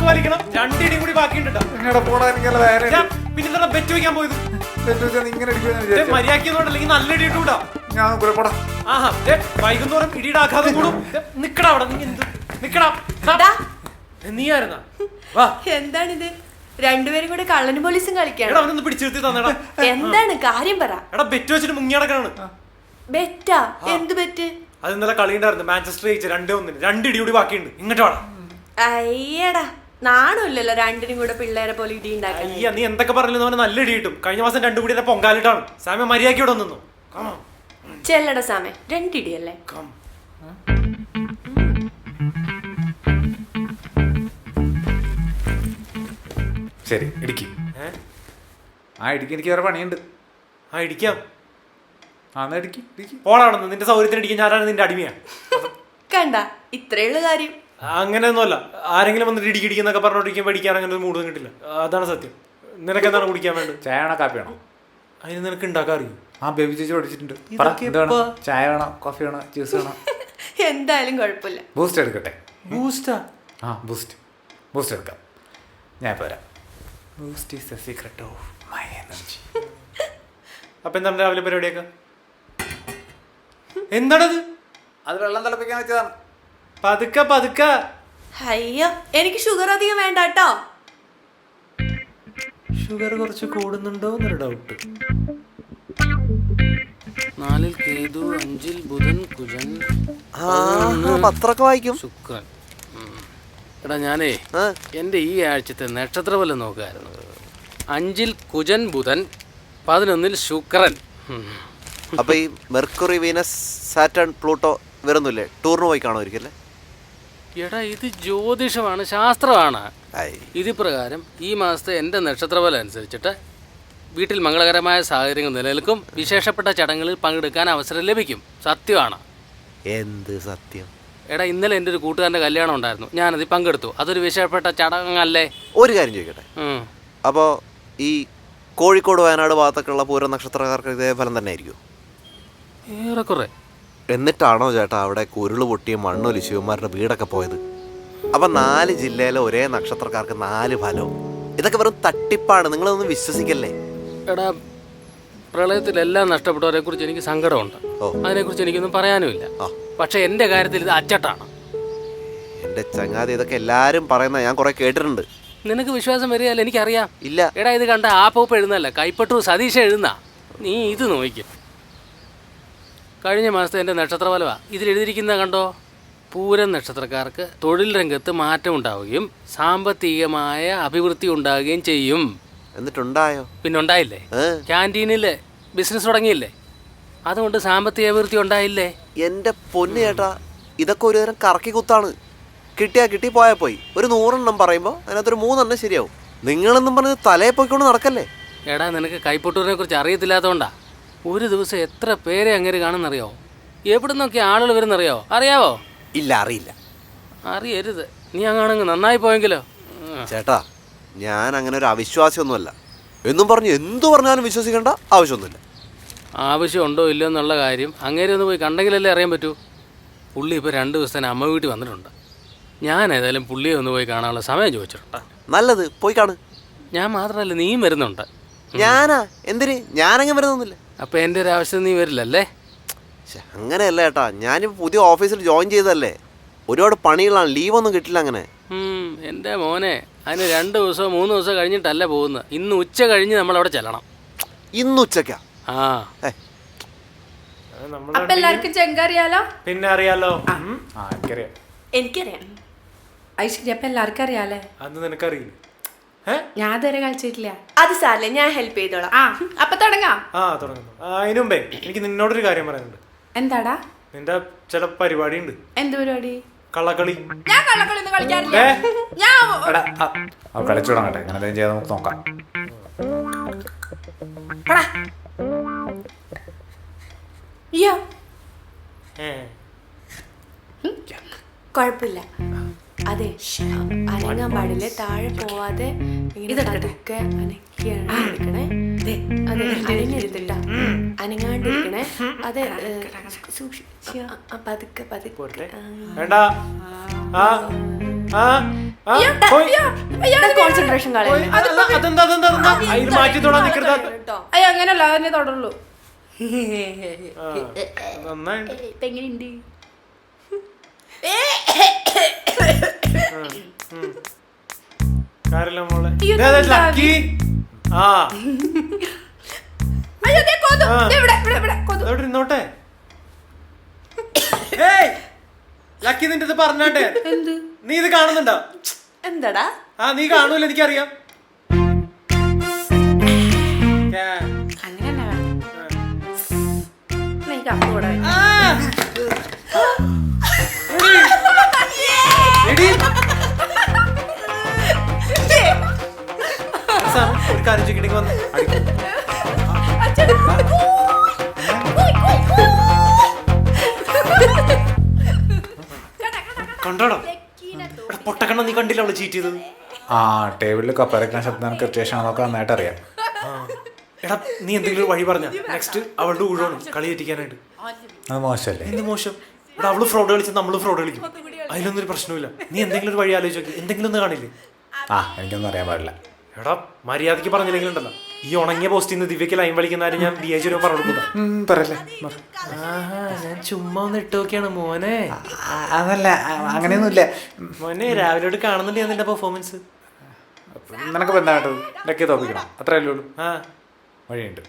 ഒന്ന് വലിക്കണം. 2 ഇടിയും കൂടി ബാക്കിയുണ്ട്. പിന്നെ ബെറ്റ് വയ്ക്കാൻ പോയത് മര്യാദ നല്ല ഇടി ഇട്ടൂടാ. ആഹാ വൈകുന്നേരം ഇടിയിടാക്കാതെ കൂടും. നിക്കടാ അവിടെ. നീ എന്ത് നിക്കടാ? നീ ആയിരുന്നാ? എന്താണിത്? രണ്ടുപേരും കൂടെ കള്ളനും പോലീസും കളിക്കണം. അവനൊന്ന് പിടിച്ചിരുത്തി തന്നെടാ. എന്താണ് കാര്യം പറ. എടാ ബെറ്റ് വെച്ചിട്ട് മുങ്ങി നടക്കാണ്. ബെറ്റാ? എന്ത് ബെറ്റ്? അത് ഇന്നലെ കളി ഉണ്ടായിരുന്നു. മാഞ്ചസ്റ്റർ ജയിച്ചു 2-1. 2 ഇടി കൂടി ബാക്കിയുണ്ട്. ഇങ്ങോട്ട് വേണം. അയ്യടാ നാണമില്ലല്ലോ രണ്ടിനും കൂടെ പിള്ളേരെ പോലെ ഇടി ഉണ്ടാക്കാൻ. അയ്യ നീ എന്തൊക്കെ പറഞ്ഞില്ല. അവന് നല്ല ഇടി കിട്ടും. കഴിഞ്ഞ മാസം 2 കൂടി പൊങ്കാലിട്ടാണ്. സാമ മര്യാദയ്ക്ക് ഇവിടെ നിന്നു. ചെല്ലട സാമേ, 2 ഇടിയല്ലേ? ശരി ഇടുക്കി. ഇടുക്കി എനിക്ക് വേറെ പണിയുണ്ട്. ഇടിക്കാം. പോളാണെന്ന് നിന്റെ സൗകര്യത്തിന് ഇടിക്കാൻ. ഞാനാണ് നിന്റെ അടിമയാ. കണ്ട ഇത്രയുള്ള കാര്യം. അങ്ങനെയൊന്നുമല്ല. ആരെങ്കിലും വന്നിട്ട് ഇടിക്കുന്നൊക്കെ പറഞ്ഞോണ്ടിരിക്കാൻ പഠിക്കാൻ അങ്ങനെ ഒരു മൂഡ് കിട്ടില്ല. അതാണ് സത്യം. നിനക്ക് എന്താണ് കുടിക്കാൻ വേണ്ടത്? ചായ വേണോ കാപ്പി വേണോ? അതിന് നിനക്ക് ഉണ്ടാക്കാൻ അറിയും. ബേബി ചേച്ചി പഠിച്ചിട്ടുണ്ട്. ചായ വേണോ കാഫി വേണോ ജ്യൂസ് വേണോ? എന്തായാലും കുഴപ്പമില്ല. ബൂസ്റ്റ് എടുക്കട്ടെ? ബൂസ്റ്റാ? ബൂസ്റ്റ് എടുക്കാം. ഞാൻ പോരാ. Boost is the secret of my energy. അപ്പൊ എന്താണ് രാവിലെ പരിപാടിയൊക്കെ? എന്താണത്? അത് വെള്ളം തിളപ്പിക്കാൻ വെച്ചതാണ്. പതുക്കെ. അയ്യോ എനിക്ക് ഷുഗർ അധികം വേണ്ട കേട്ടോ. ഷുഗർ കുറച്ച് കൂടുന്നുണ്ടോ എന്നൊരു ഡൗട്ട്. 4 കേതു 5 ബുധൻ കുജൻ. പത്രമൊക്കെ വായിക്കും. ശുക്രൻ. എടാ ഞാനേ എൻ്റെ ഈ ആഴ്ചത്തെ നക്ഷത്രഫലം നോക്കായിരുന്നു. 5 കുജൻ ബുധൻ, 11 ശുക്രൻ. അപ്പൊ ഈ മെർക്കുറി വീനസ് സാറ്റേൺ പ്ലൂട്ടോ വരുന്നില്ലേ? ടൂറിന് പോയി കാണുമായിരിക്കും. എടാ ഇത് ജ്യോതിഷമാണ്, ശാസ്ത്രമാണ്. ഇത് പ്രകാരം ഈ മാസത്തെ എൻ്റെ നക്ഷത്രഫലം അനുസരിച്ചിട്ട് വീട്ടിൽ മംഗളകരമായ സാഹചര്യങ്ങൾ നിലനിൽക്കും. വിശേഷപ്പെട്ട ചടങ്ങുകളിൽ പങ്കെടുക്കാൻ അവസരം ലഭിക്കും. സത്യമാണ്. എന്ത് സത്യം? എടാ ഇന്നലെ എൻ്റെ ഒരു കൂട്ടുകാരൻ്റെ കല്യാണം ഉണ്ടായിരുന്നു. ഞാനതിൽ പങ്കെടുത്തു. അതൊരു വിശേഷപ്പെട്ട ചടങ്ങല്ലേ? ഒരു കാര്യം ചോദിക്കട്ടെ, അപ്പോൾ ഈ കോഴിക്കോട് വയനാട് ഭാഗത്തൊക്കെയുള്ള പൂര നക്ഷത്രക്കാർക്ക് ഇതേ ഫലം തന്നെ ആയിരിക്കും? ഏറെക്കുറെ. എന്നിട്ടാണോ ചേട്ടാ അവിടെ കുരുള് പൊട്ടിയ മണ്ണൊലി ശിവന്മാരുടെ വീടൊക്കെ പോയത്? അപ്പം 4 ജില്ലയിലെ ഒരേ നക്ഷത്രക്കാർക്ക് 4 ഫലവും. ഇതൊക്കെ വെറും തട്ടിപ്പാണ്. നിങ്ങളൊന്നും വിശ്വസിക്കല്ലേ. എടാ പ്രളയത്തിലെല്ലാം നഷ്ടപ്പെട്ടവരെ കുറിച്ച് എനിക്ക് സങ്കടമുണ്ട്. അതിനെക്കുറിച്ച് എനിക്കൊന്നും പറയാനുമില്ല. പക്ഷെ എൻ്റെ കാര്യത്തിൽ ഇത് അച്ചട്ടാണ്. എൻ്റെ ചങ്ങാതി ഇതൊക്കെ എല്ലാവരും പറയുന്ന ഞാൻ കുറെ കേട്ടിട്ടുണ്ട്. നിനക്ക് വിശ്വാസം വരികയല്ല, എനിക്കറിയാം. ഇല്ല എടാ ഇത് കണ്ട ആ പോപ്പ് എഴുന്നല്ല, കൈപ്പട്ടു സതീശ എഴുതുന്ന. നീ ഇത് നോക്കും. കഴിഞ്ഞ മാസത്തെ എൻ്റെ നക്ഷത്രഫലമാണ് ഇതിലെഴുതിയിരിക്കുന്ന കണ്ടോ. പൂരം നക്ഷത്രക്കാർക്ക് തൊഴിൽ രംഗത്ത് മാറ്റം ഉണ്ടാവുകയും സാമ്പത്തികമായ അഭിവൃദ്ധി ഉണ്ടാവുകയും ചെയ്യും. എന്നിട്ടുണ്ടായോ? പിന്നെ ഉണ്ടായില്ലേ? ക്യാൻറ്റീനിൽ ബിസിനസ് തുടങ്ങിയില്ലേ? അതുകൊണ്ട് സാമ്പത്തിക അഭിവൃദ്ധി ഉണ്ടായില്ലേ? എൻ്റെ പൊന്നു ചേട്ടാ, ഇതൊക്കെ ഒരു തരം കറക്കി കുത്താണ്. കിട്ടിയാ കിട്ടി, പോയാൽ പോയി. ഒരു 100 എണ്ണം പറയുമ്പോൾ അതിനകത്തൊരു 3 എണ്ണം ശരിയാവും. നിങ്ങളെന്നും പറഞ്ഞ് തലയെ പോയിക്കൊണ്ട് നടക്കല്ലേ. എടാ നിനക്ക് കൈപ്പൊട്ടൂരിനെ കുറിച്ച് അറിയത്തില്ലാത്തതുകൊണ്ടാ. ഒരു ദിവസം എത്ര പേരെ അങ്ങനെ കാണുന്നറിയോ? എവിടെ നിന്നൊക്കെ ആളുകൾ വരുന്നറിയോ? അറിയാവോ? ഇല്ല, അറിയില്ല. അറിയരുത്. നീ അങ്ങാണെങ്കിൽ നന്നായി പോയെങ്കിലോ. ചേട്ടാ ഞാൻ അങ്ങനെ ഒരു അവിശ്വാസിയൊന്നുമല്ല. എന്നും പറഞ്ഞ് എന്തു പറഞ്ഞാലും വിശ്വസിക്കേണ്ട ആവശ്യമൊന്നുമില്ല. ആവശ്യമുണ്ടോ ഇല്ലയോ എന്നുള്ള കാര്യം അങ്ങേരെ ഒന്ന് പോയി കണ്ടെങ്കിലല്ലേ അറിയാൻ പറ്റൂ. പുള്ളി ഇപ്പോൾ 2 ദിവസത്തിന് അമ്മ വീട്ടിൽ വന്നിട്ടുണ്ട്. ഞാൻ ഏതായാലും പുള്ളിയെ ഒന്ന് പോയി കാണാനുള്ള സമയം ചോദിച്ചിട്ടുണ്ട്. നല്ലത്, പോയി കാണും. ഞാൻ മാത്രമല്ല, നീയും വരുന്നുണ്ട്. ഞാനാ? എന്തിന്? ഞാനങ്ങനെ വരുന്നൊന്നുമില്ല. അപ്പം എൻ്റെ ഒരു ആവശ്യം നീ വരില്ലല്ലേ? അങ്ങനെയല്ല ചേട്ടാ, ഞാനിപ്പോൾ പുതിയ ഓഫീസിൽ ജോയിൻ ചെയ്തതല്ലേ. ഒരുപാട് പണികളാണ്, ലീവൊന്നും കിട്ടില്ല അങ്ങനെ. എൻ്റെ മോനെ, അതിന് 2 ദിവസമോ 3 ദിവസമോ കഴിഞ്ഞിട്ടല്ല പോകുന്നത്. ഇന്ന് ഉച്ച കഴിഞ്ഞ് നമ്മളവിടെ ചെല്ലണം. ഇന്ന് ഉച്ചക്കാ? അപ്പൊ എല്ലാവർക്കും ചെങ്ക അറിയാലോ? പിന്നെ അറിയാലോ. എനിക്കറിയാം. ഐശ്വര്യ അപ്പൊ എല്ലാവർക്കും അറിയാലേ? അത് നിനക്കറിയില്ല. ഞാൻ ഇതുവരെ കളിച്ചിട്ടില്ല. അത് സാരല്ലേ, ഞാൻ ഹെൽപ്പ് ചെയ്തോളാം. അപ്പൊ തുടങ്ങാം. തുടങ്ങുന്നു. അതിനു മുമ്പേ എനിക്ക് നിന്നോടൊരു കാര്യം പറയാനുണ്ട്. എന്താടാ? നിന്റെ ചില പരിപാടി ഉണ്ട്. എന്ത് പരിപാടി? കള്ളക്കളി. ഞാൻ കള്ളക്കളി ഒന്നും കളിക്കാറില്ല. കളിച്ചു തുടങ്ങട്ടെ. അങ്ങനെ എന്തെങ്കിലും ചെയ്യാൻ നമുക്ക് നോക്കാം. കൊഴപ്പില്ല. അതെ, അനങ്ങാൻ പാടില്ല. താഴെ പോവാതെ ഇതൊക്കെ അനക്കിയാണ് എടുക്കണേ. അതെ, അനങ്ങരുത്തിട്ടാ, അനങ്ങാണ്ടിരിക്കണേ. അതെ, പതുക്കെ പതുക്കെ. വേണ്ട. കോൺസെൻട്രേഷൻ കളയും അതിൽ മാറ്റി തൊടാൻ നിൽക്കരുത്. അയ്യോ അങ്ങനല്ല അതന്നെ തുടരുള്ളൂ. നന്നായിട്ട് എങ്ങനെയുണ്ട്? കാര്യമില്ല മോളെ. അയ്യോ, ദേ, ദേ, ലക്കി. ആ അയ്യോ ദേ കൊതു. ദേ ഇവിടെ ഇവിടെ ഇവിടെ കൊതു. അതോടെ ഇരുന്നോട്ടെ. ഏയ്, ലക്കി നിന്റെ ഇത് പറഞ്ഞാട്ടെ. എന്ത്? നീ ഇത് കാണുന്നുണ്ടോ? എന്താടാ? ആ നീ കാണൂല, എനിക്കറിയാം. അങ്ങനെ തന്നെ വേണം. എനിക്ക് അപ്പോടെ ഒരു കാര്യം ചോദിക്കണെങ്കിൽ വന്ന് കണ്ടോടോ പൊട്ടക്കണ്ണ, നീ കണ്ടില്ല അവള് ചീറ്റ് ചെയ്തത്? ആ ടേബിളിൽ കപ്പരക്കാൻ ശബ്ദം എനിക്ക് ശേഷം നമുക്ക് നന്നായിട്ട് അറിയാം. എടാ നീ എന്തെങ്കിലും വഴി പറഞ്ഞ നെക്സ്റ്റ് അവളുടെ ഊഴമാണ് കളി തെറ്റിക്കാനായിട്ട്. അത് മോശമല്ലേ? എന്ത് മോശം? എടാ അവള് ഫ്രോഡ് കളിച്ചാൽ നമ്മള് ഫ്രോഡ് കളിക്കും, അതിലൊന്നും ഒരു പ്രശ്നമില്ല. നീ എന്തെങ്കിലും ഒരു വഴി ആലോചിച്ച് നോക്കി, എന്തെങ്കിലും ഒന്ന് കാണില്ലേ? ആ എനിക്കൊന്നും അറിയാൻ പാടില്ല. എടാ മര്യാദയ്ക്ക് പറഞ്ഞില്ലെങ്കിൽ ഉണ്ടല്ലോ, ഈ ഉണങ്ങിയ പോസ്റ്റിൽ നിന്ന് ദിവ്യക്ക് ലൈൻ വലിക്കുന്നതാരും ഞാൻ ബി എച്ച് പറഞ്ഞു കൊടുക്കുന്ന. പറയല്ലേ? ഞാൻ ചുമ്മാ ഒന്ന് ഇട്ട് നോക്കിയാണ് മോനെ. അതല്ല, അങ്ങനെയൊന്നുമില്ല. മോനെ രാവിലെ കാണുന്നുണ്ട് ഞാൻ നിന്റെ പെർഫോമൻസ്. നിനക്ക് എന്താ വേണ്ടത്? ലക്കി തോപ്പിക്കണം, അത്രയല്ലേ ഉള്ളൂ. ആ വഴിയുണ്ട്.